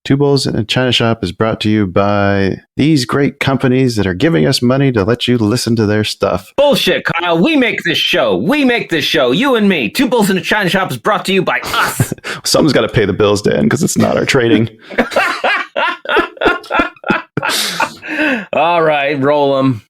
Two Bulls in a China Shop is brought to you by these great companies that are giving us money to let you listen to their stuff. Bullshit, Kyle. We make this show. You and me. Two Bulls in a China Shop is brought to you by us. Someone's got to pay the bills, Dan, because it's not our trading. All right, roll them.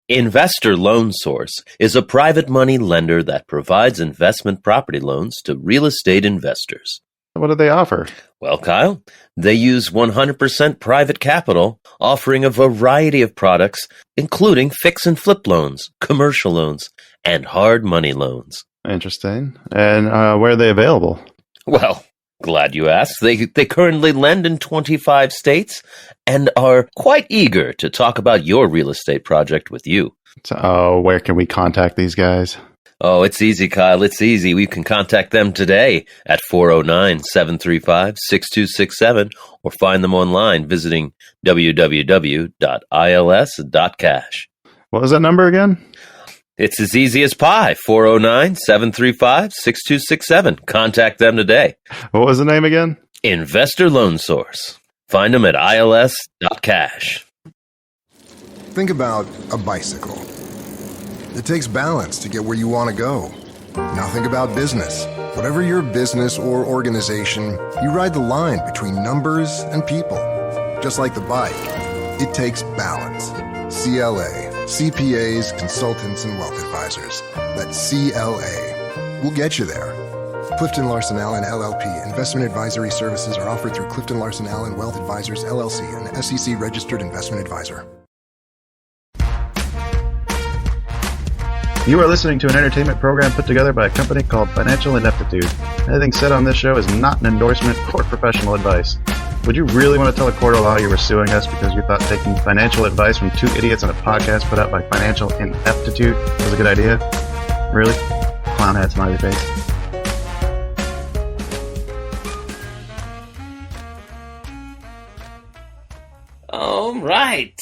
Investor Loan Source is a private money lender that provides investment property loans to real estate investors. What do they offer? Well, Kyle, they use 100% private capital, offering a variety of products, including fix and flip loans, commercial loans, and hard money loans. Interesting. And where are they available? Well, glad you asked. They currently lend in 25 states and are quite eager to talk about your real estate project with you. So, where can we contact these guys? Oh, it's easy, Kyle. It's easy. We can contact them today at 409-735-6267 or find them online visiting www.ils.cash. What was that number again? It's as easy as pie. 409-735-6267. Contact them today. What was the name again? Investor Loan Source. Find them at ils.cash. Think about a bicycle. It takes balance to get where you want to go. Now think about business. Whatever your business or organization, you ride the line between numbers and people. Just like the bike, it takes balance. CLA, CPAs, consultants, and wealth advisors. That's CLA. We'll get you there. Clifton Larson Allen LLP investment advisory services are offered through Clifton Larson Allen Wealth Advisors LLC, an SEC registered investment advisor. You are listening to an entertainment program put together by a company called Financial Ineptitude. Anything said on this show is not an endorsement or professional advice. Would you really want to tell a court of law you were suing us because you thought taking financial advice from two idiots on a podcast put out by Financial Ineptitude was a good idea? Really? Clown hat smiley face. All right.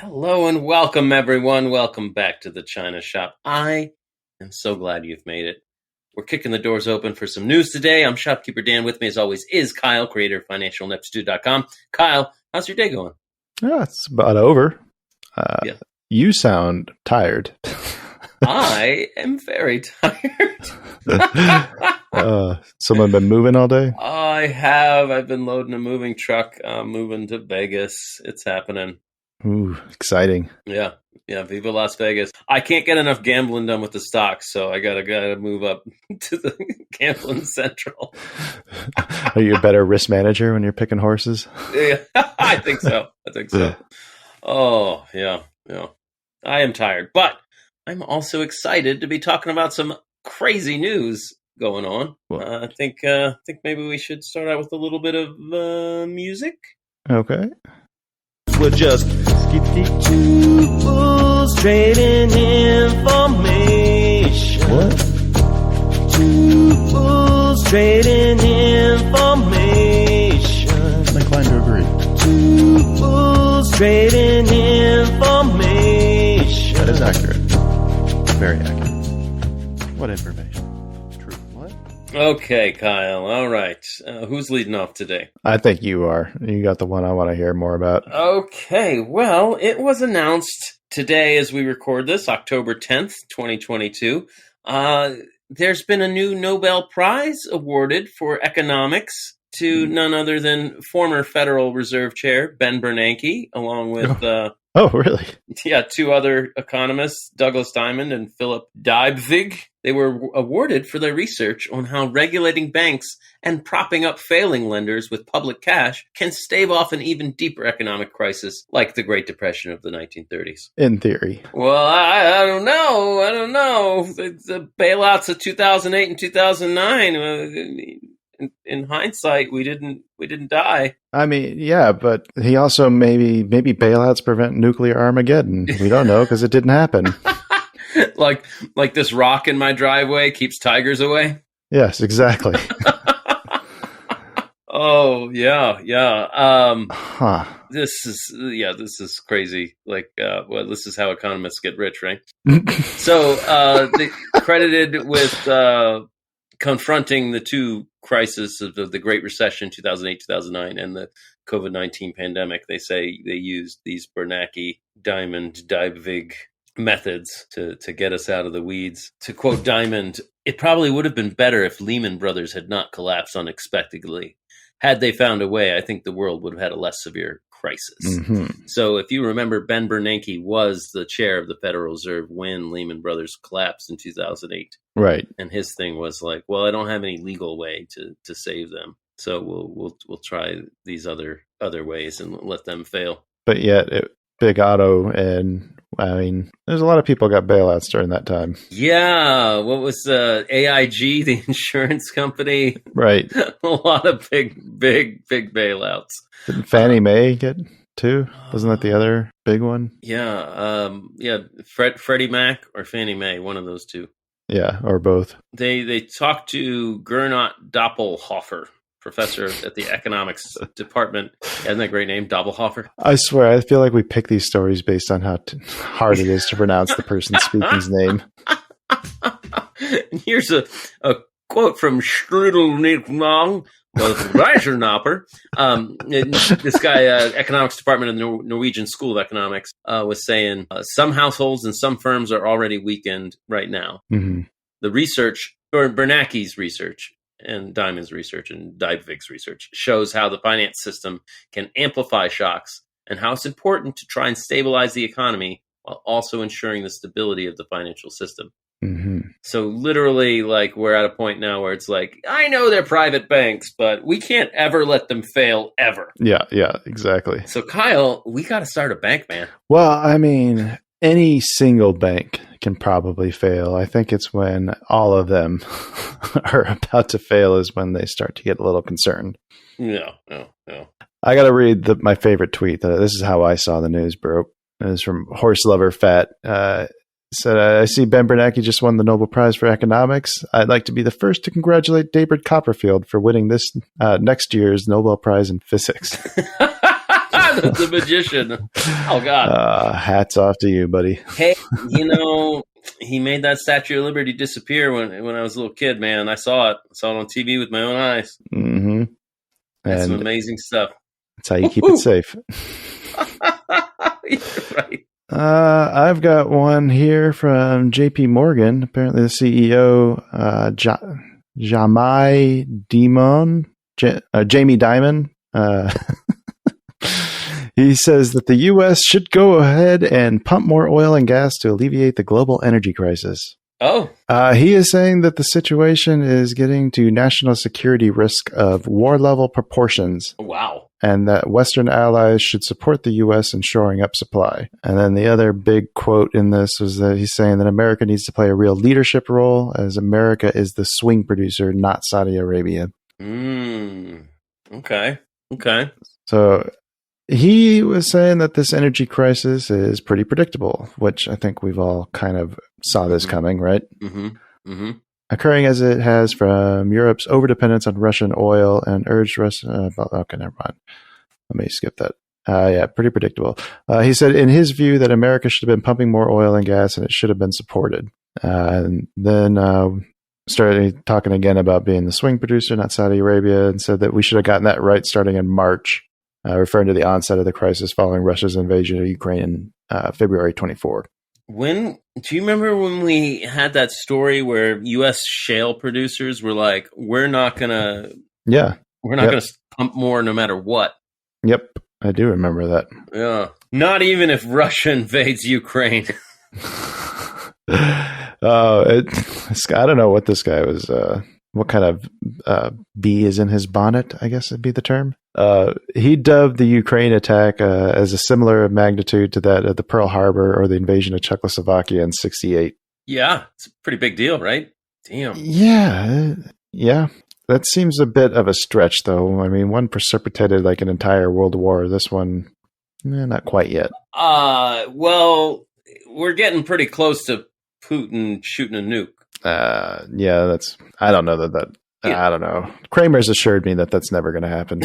Hello and welcome, everyone. Welcome back to the China Shop. I am so glad you've made it. We're kicking the doors open for some news today. I'm Shopkeeper Dan. With me, as always, is Kyle, creator of FinancialIneptitude.com. Kyle, how's your day going? Yeah, it's about over. Yeah. You sound tired. I am very tired. Someone been moving all day? I have. I've been loading a moving truck. I'm moving to Vegas. It's happening. Ooh, exciting. Yeah. Viva Las Vegas. I can't get enough gambling done with the stocks, so I gotta move up to the gambling central. Are you a better risk manager when you're picking horses? Yeah, I think so. Oh, yeah. I am tired, but I'm also excited to be talking about some crazy news going on. I think maybe we should start out with a little bit of music. Okay. We're just two bulls trading information. What? Two bulls trading information. I'm inclined to agree. Two bulls trading information. That is accurate. Very accurate. What information? True. What? Okay, Kyle. All right. Who's leading off today? I think you are. You got the one I want to hear more about. Okay. Well, it was announced today as we record this, October 10th, 2022. There's been a new Nobel Prize awarded for economics to none other than former Federal Reserve Chair Ben Bernanke, along with Oh, really? Yeah, two other economists, Douglas Diamond and Philip Dybvig. They were awarded for their research on how regulating banks and propping up failing lenders with public cash can stave off an even deeper economic crisis like the Great Depression of the 1930s. In theory. Well, I don't know. The bailouts of 2008 and 2009, in hindsight, we didn't die. I mean, yeah, but he also maybe bailouts prevent nuclear Armageddon. We don't know because it didn't happen. like this rock in my driveway keeps tigers away. Yes, exactly. Oh yeah. This is crazy. This is how economists get rich, right? So they credited with confronting the two crisis of the Great Recession, 2008, 2009, and the COVID-19 pandemic, they say they used these Bernanke Diamond Dybvig methods to get us out of the weeds. To quote Diamond, it probably would have been better if Lehman Brothers had not collapsed unexpectedly. Had they found a way, I think the world would have had a less severe crisis. Mm-hmm. So if you remember, Ben Bernanke was the chair of the Federal Reserve when Lehman Brothers collapsed in 2008. Right. And his thing was like, well, I don't have any legal way to save them. So we'll try these other ways and let them fail. But yet, Big Auto and I mean, there's a lot of people got bailouts during that time. Yeah, what was AIG, the insurance company? Right. A lot of big bailouts. Didn't Fannie Mae get too? Wasn't that the other big one? Yeah, Freddie Mac or Fannie Mae, one of those two. Yeah, or both. They talked to Gernot Doppelhofer, professor at the economics department. Isn't that a great name, Doppelhofer? I swear, I feel like we pick these stories based on how hard it is to pronounce the person speaking's name. Here's a quote from Strudel Nickmong, Reisernopper. This guy, economics department of the Norwegian School of Economics, was saying some households and some firms are already weakened right now. Mm-hmm. The research, or Bernanke's research, and Diamond's research and Dybvig's research shows how the finance system can amplify shocks and how it's important to try and stabilize the economy while also ensuring the stability of the financial system. Mm-hmm. So literally, like, we're at a point now where it's like, I know they're private banks, but we can't ever let them fail ever. Yeah, exactly. So Kyle, we got to start a bank, man. Well, I mean, any single bank can probably fail. I think it's when all of them are about to fail is when they start to get a little concerned. No. I got to read my favorite tweet. This is how I saw the news broke. It was from Horse Lover Fat. Said, I see Ben Bernanke just won the Nobel Prize for Economics. I'd like to be the first to congratulate David Copperfield for winning this next year's Nobel Prize in Physics. The magician. Oh, God. Hats off to you, buddy. Hey, he made that Statue of Liberty disappear when I was a little kid, man. I saw it. I saw it on TV with my own eyes. Mm-hmm. That's some amazing stuff. That's how you keep it safe. You're right. I've got one here from JP Morgan. Apparently the CEO, Jamie Dimon, he says that the U.S. should go ahead and pump more oil and gas to alleviate the global energy crisis. Oh. He is saying that the situation is getting to national security risk of war-level proportions. Wow. And that Western allies should support the U.S. in shoring up supply. And then the other big quote in this was that he's saying that America needs to play a real leadership role, as America is the swing producer, not Saudi Arabia. Okay. So he was saying that this energy crisis is pretty predictable, which I think we've all kind of saw this coming, right? Mm-hmm. Mm-hmm. Occurring as it has from Europe's overdependence on Russian oil and urged Russia. Okay, never mind. Let me skip that. Pretty predictable. He said, in his view, that America should have been pumping more oil and gas, and it should have been supported. And then started talking again about being the swing producer, not Saudi Arabia, and said that we should have gotten that right starting in March, referring to the onset of the crisis following Russia's invasion of Ukraine in February 24. Do you remember when we had that story where U.S. shale producers were like, we're not going to pump more no matter what? Yep. I do remember that. Yeah. Not even if Russia invades Ukraine. I don't know what this guy was, what kind of bee is in his bonnet, I guess would be the term. He dubbed the Ukraine attack as a similar magnitude to that of the Pearl Harbor or the invasion of Czechoslovakia in 1968. Yeah, it's a pretty big deal, right? Damn. Yeah. That seems a bit of a stretch, though. I mean, one precipitated like an entire world war. This one, not quite yet. Well, we're getting pretty close to Putin shooting a nuke. I don't know that. Yeah. I don't know. Kramer's assured me that that's never going to happen.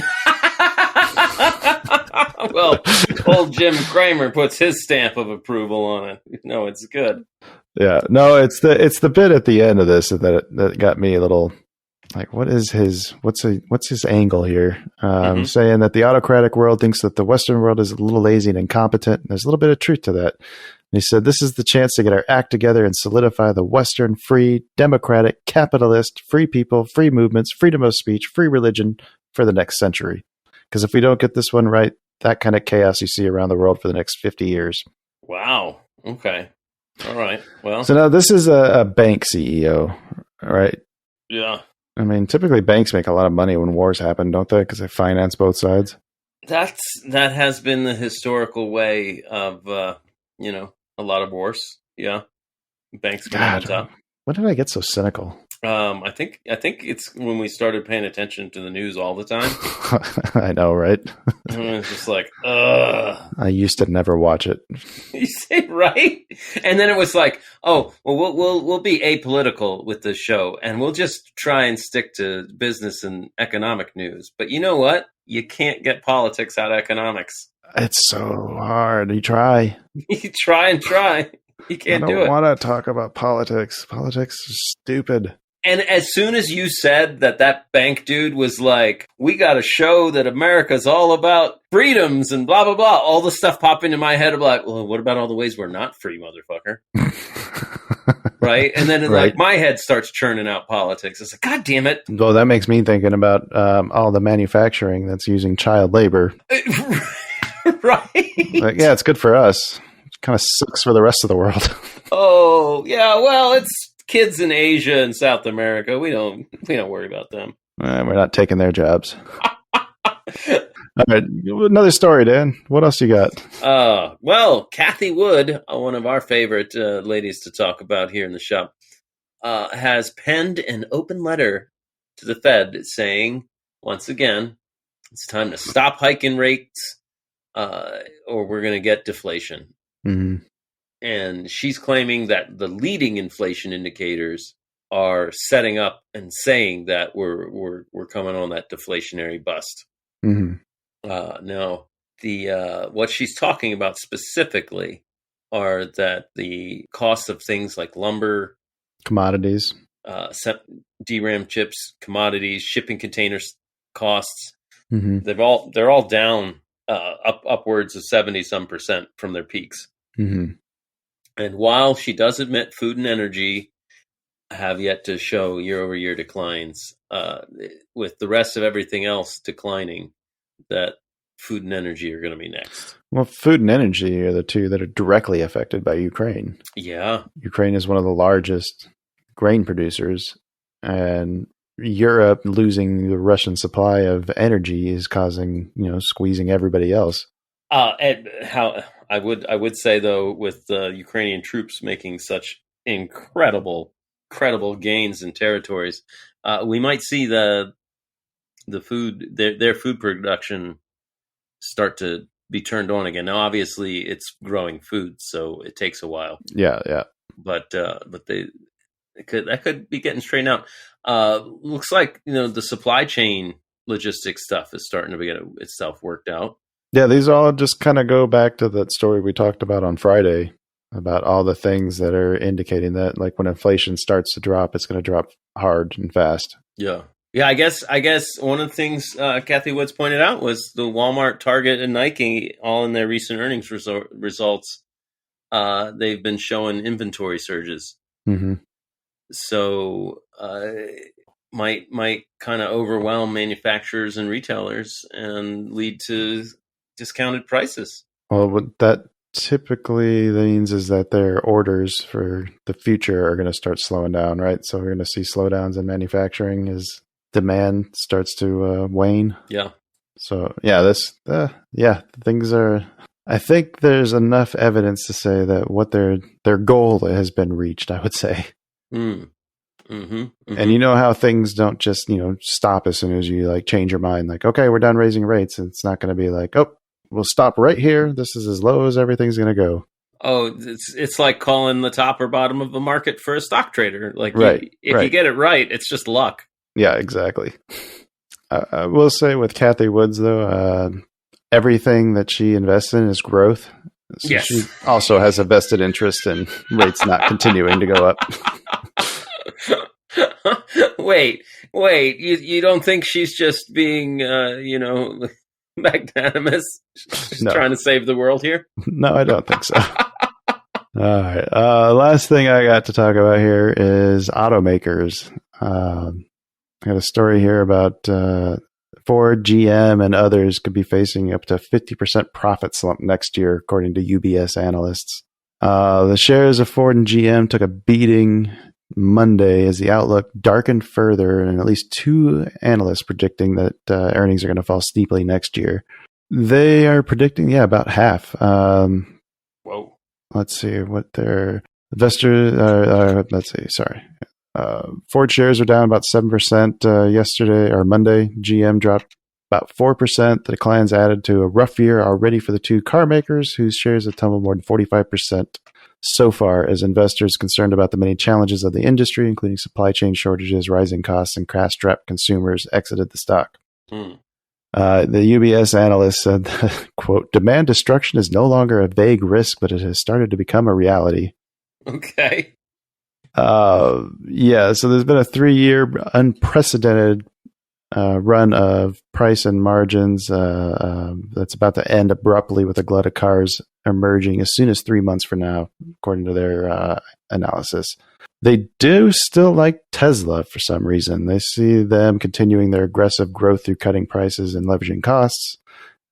Well, old Jim Cramer puts his stamp of approval on it. No, it's good. Yeah, no, it's the bit at the end of this that got me a little like, what's his angle here? Mhm. Saying that the autocratic world thinks that the Western world is a little lazy and incompetent. And there's a little bit of truth to that. And he said, this is the chance to get our act together and solidify the Western, free, democratic, capitalist, free people, free movements, freedom of speech, free religion for the next century. Because if we don't get this one right, that kind of chaos you see around the world for the next 50 years. Wow. Okay. All right. Well, So now this is a bank CEO, right? yeah. I mean, typically banks make a lot of money when wars happen, don't they? Because they finance both sides. That has been the historical way of a lot of wars. Yeah. Banks come out on top. When did I get so cynical? I think it's when we started paying attention to the news all the time. I know, right? And it's just like, ugh. I used to never watch it. You say right? And then it was like, oh, well, we'll be apolitical with this show, and we'll just try and stick to business and economic news. But you know what? You can't get politics out of economics. It's so hard. You try. You try and try. You can't do I it. don't want to talk about politics. Politics is stupid. And as soon as you said that bank dude was like, we got to show that America's all about freedoms and blah, blah, blah, all the stuff popped into my head of like, well, what about all the ways we're not free, motherfucker? Right? And then like my head starts churning out politics. It's like, God damn it. Well, that makes me thinking about all the manufacturing that's using child labor. Right? Like, yeah, it's good for us. It kind of sucks for the rest of the world. Oh, yeah, well, it's kids in Asia and South America. We don't worry about them. We're not taking their jobs. All right, another story, Dan. What else you got? Well, Cathie Wood, one of our favorite ladies to talk about here in the shop, has penned an open letter to the Fed saying, once again, it's time to stop hiking rates, or we're going to get deflation. Mm-hmm. And she's claiming that the leading inflation indicators are setting up and saying that we're coming on that deflationary bust. Mm-hmm. No, what she's talking about specifically are that the cost of things like lumber, Commodities, DRAM chips, commodities, shipping containers costs. mm-hmm. They're all down upwards of 70% from their peaks. Mm-hmm. And while she does admit food and energy have yet to show year-over-year declines, with the rest of everything else declining, that food and energy are going to be next. Well, food and energy are the two that are directly affected by Ukraine. Yeah. Ukraine is one of the largest grain producers, and Europe losing the Russian supply of energy is causing, squeezing everybody else. And how I would say though, with the Ukrainian troops making such incredible gains in territories, we might see the food their food production start to be turned on again. Now, obviously, it's growing food, so it takes a while. Yeah. But that could be getting straightened out. Looks like the supply chain logistics stuff is starting to get itself worked out. Yeah, these all just kind of go back to that story we talked about on Friday about all the things that are indicating that, like, when inflation starts to drop, it's going to drop hard and fast. Yeah. Yeah, I guess one of the things Cathie Woods pointed out was the Walmart, Target, and Nike, all in their recent earnings results, they've been showing inventory surges. Mm-hmm. So might kind of overwhelm manufacturers and retailers and lead to discounted prices. Well, what that typically means is that their orders for the future are going to start slowing down, right? So we're going to see slowdowns in manufacturing as demand starts to wane. Yeah. So things are. I think there's enough evidence to say that what their goal has been reached, I would say. Mm. Mm-hmm. Mm-hmm. And you know how things don't just stop as soon as you change your mind. Like, okay, we're done raising rates. It's not going to be like, oh, we'll stop right here. This is as low as everything's going to go. Oh, it's like calling the top or bottom of a market for a stock trader. Like, right, if you get it right, it's just luck. Yeah, exactly. I will say with Cathie Woods, though, everything that she invests in is growth. So yes. She also has a vested interest in rates not continuing to go up. Wait, Wait, you don't think she's just being, magnanimous? She's No. trying to save the world here? No, I don't think so. All right. Last thing I got to talk about here is automakers. I got a story here about Ford, GM, and others could be facing up to 50% profit slump next year, according to UBS analysts. The shares of Ford and GM took a beating Monday as the outlook darkened further, and at least two analysts predicting that earnings are going to fall steeply next year. They are predicting, about half. Whoa. Let's see what their investors. Ford shares are down about 7% yesterday or Monday. GM dropped about 4%. The declines added to a rough year already for the two car makers, whose shares have tumbled more than 45% so far, as investors concerned about the many challenges of the industry, including supply chain shortages, rising costs, and crash-strapped consumers, exited the stock. The UBS analyst said, quote, "Demand destruction is no longer a vague risk, but it has started to become a reality." Okay. So there's been a 3-year unprecedented run of price and margins that's about to end abruptly, with a glut of cars emerging as soon as 3 months from now, according to their analysis. They do still like Tesla for some reason. They see them continuing their aggressive growth through cutting prices and leveraging costs,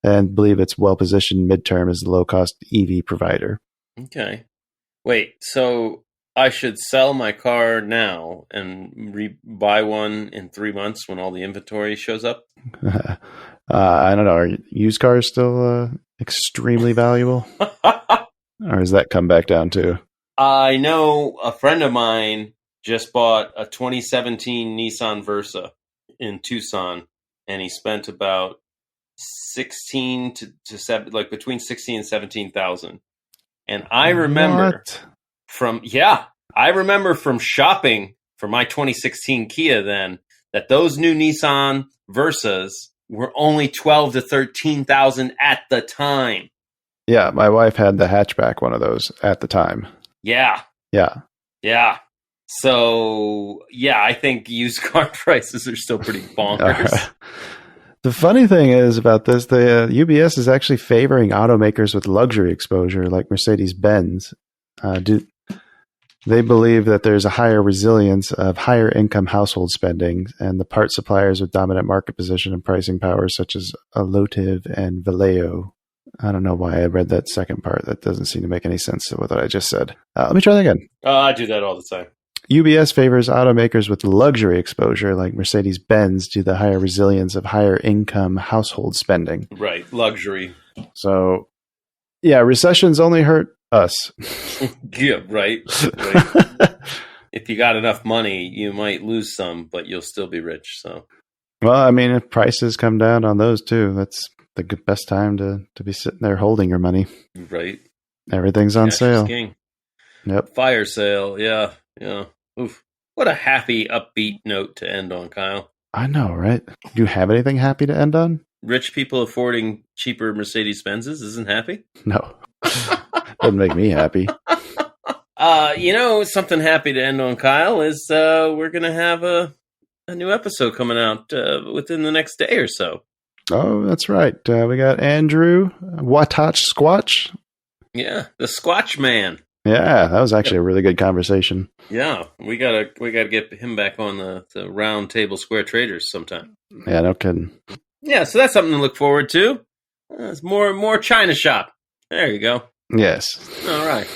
and believe it's well-positioned midterm as the low-cost EV provider. Okay. Wait, so I should sell my car now and buy one in 3 months when all the inventory shows up? I don't know. Are used cars still extremely valuable? Or has that come back down too? I know a friend of mine just bought a 2017 Nissan Versa in Tucson, and he spent about 16 to 7, like between 16 and 17,000. And I remember from shopping for my 2016 Kia then that those new Nissan Versas were only 12 to 13,000 at the time. Yeah, my wife had the hatchback one of those at the time. Yeah. So, I think used car prices are still pretty bonkers. The funny thing is about this, the UBS is actually favoring automakers with luxury exposure like Mercedes-Benz. They believe that there's a higher resilience of higher income household spending, and the part suppliers with dominant market position and pricing power, such as Alotiv and Valeo. I don't know why I read that second part. That doesn't seem to make any sense to what I just said. Let me try that again. I do that all the time. UBS favors automakers with luxury exposure like Mercedes-Benz due to the higher resilience of higher income household spending. Right, luxury. So, recessions only hurt us. Yeah, right. If you got enough money, you might lose some, but you'll still be rich. So, well, I mean, if prices come down on those too, that's the best time to be sitting there holding your money. Right. Everything's on sale. King. Yep. Fire sale. Yeah. Oof. What a happy, upbeat note to end on, Kyle. I know, right? Do you have anything happy to end on? Rich people affording cheaper Mercedes-Benzes isn't happy? No. Doesn't make me happy. Something happy to end on, Kyle, is we're going to have a new episode coming out within the next day or so. Oh, that's right. We got Andrew Watach Squatch. Yeah, the Squatch Man. Yeah, that was actually a really good conversation. Yeah, we gotta get him back on the Round Table Square Traders sometime. Yeah, no kidding. Yeah, so that's something to look forward to. It's more China Shop. There you go. Yes. All right.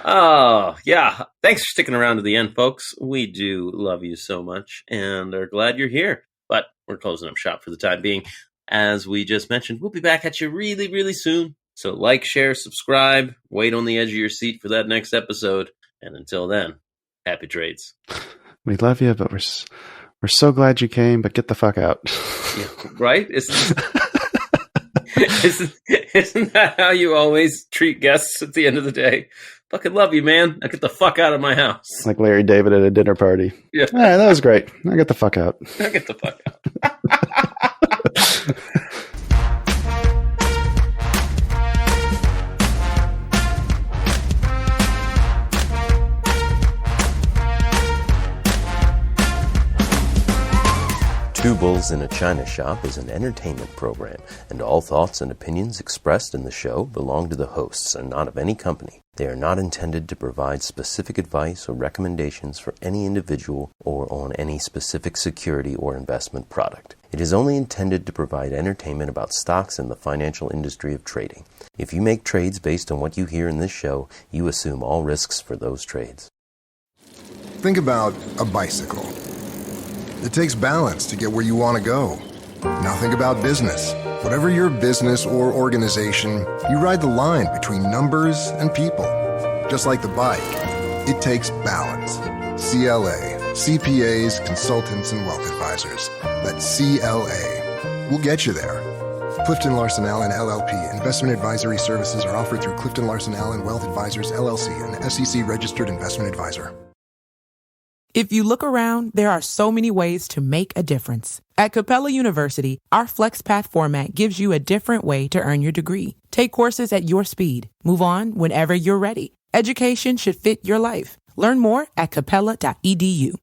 Oh, yeah. Thanks for sticking around to the end, folks. We do love you so much and are glad you're here. But we're closing up shop for the time being. As we just mentioned, we'll be back at you really, really soon. So like, share, subscribe, wait on the edge of your seat for that next episode. And until then, happy trades. We love you, but we're so glad you came, but get the fuck out. Yeah, right? Isn't that how you always treat guests at the end of the day? Fucking love you, man. Now get the fuck out of my house. Like Larry David at a dinner party. Yeah. That was great. Now get the fuck out. Now get the fuck out. Bulls in a China Shop is an entertainment program, and all thoughts and opinions expressed in the show belong to the hosts and not of any company. They are not intended to provide specific advice or recommendations for any individual or on any specific security or investment product. It is only intended to provide entertainment about stocks in the financial industry of trading. If you make trades based on what you hear in this show, you assume all risks for those trades. Think about a bicycle. It takes balance to get where you want to go. Now think about business. Whatever your business or organization, you ride the line between numbers and people. Just like the bike, it takes balance. CLA, CPAs, consultants, and wealth advisors. That's CLA. We'll get you there. Clifton Larson Allen LLP. Investment advisory services are offered through Clifton Larson Allen Wealth Advisors LLC, an SEC-registered investment advisor. If you look around, there are so many ways to make a difference. At Capella University, our FlexPath format gives you a different way to earn your degree. Take courses at your speed. Move on whenever you're ready. Education should fit your life. Learn more at capella.edu.